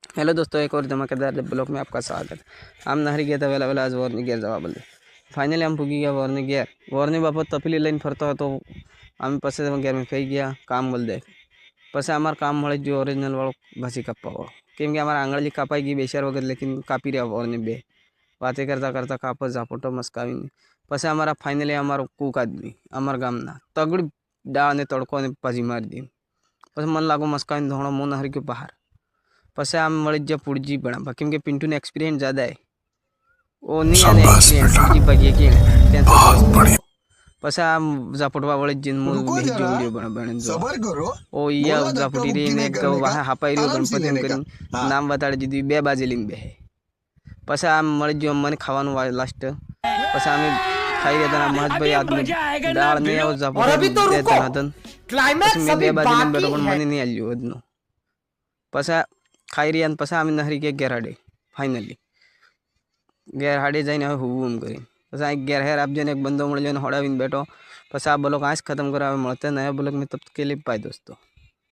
Hello दोस्तों, एक और धमाकेदार ब्लॉग में आपका स्वागत। हम नहरी गया था वेला वेला आज वॉर्नी गियर जवाब बोले फाइनली हम पुगी गया वॉर्नी गियर वॉर्नी बाबत तपली लाइन फरता तो आम पसे गियर में फई गया काम बोल दे पसे हमार काम मळे जो ओरिजिनल वालों भासी कापा वालों केम के हमारा आंगली कापाई गई बेशर वगैरह लेकिन कापी रहा वॉर्नी बे बातें करता करता काप झापोटो मस्कावी पसे हमारा फाइनली हमारो कूक आदमी हमार गामना तगड़ी डाळ ने तड़को ने पाजी मार दी पसे मन लागो मस्कावी धोणो मुँह नहरी के बाहर पसे आम मળી जा पुड़जी बना केम के पिंटू ने एक्सपीरियंस ज़्यादा है वो नहीं आने एक्सपीरियंस पुड़जी बगिए की पसे आम जापटवा वाले जिन मुल में जो वीडियो बना जो ओ या जापटी रे ने गो वहाँ हापाई रे गणपति ने करी नाम बताड़े जीदी बे बाजे लिंग बे है पसे आम मળી जो मन खावानु वाले लास्ट पसे आम खाई रहता ना महज भाई आदमी डाल ने और जापटी देता ना तन पसे मैं बे बाजे लिंग बैठो पण मनी नहीं आलियो अदनो पसे खाई रही पसे आम नहरी के गेरहाडे फाइनली गेरहाडे जाइन हुम करी पसे आ गेरहेर आप जन एक बंदो मळे जन हड़ावीन बैठो पसे आप बोलो आज खत्म करा मळते नया ब्लॉग में तब के लिए बाय दोस्तों।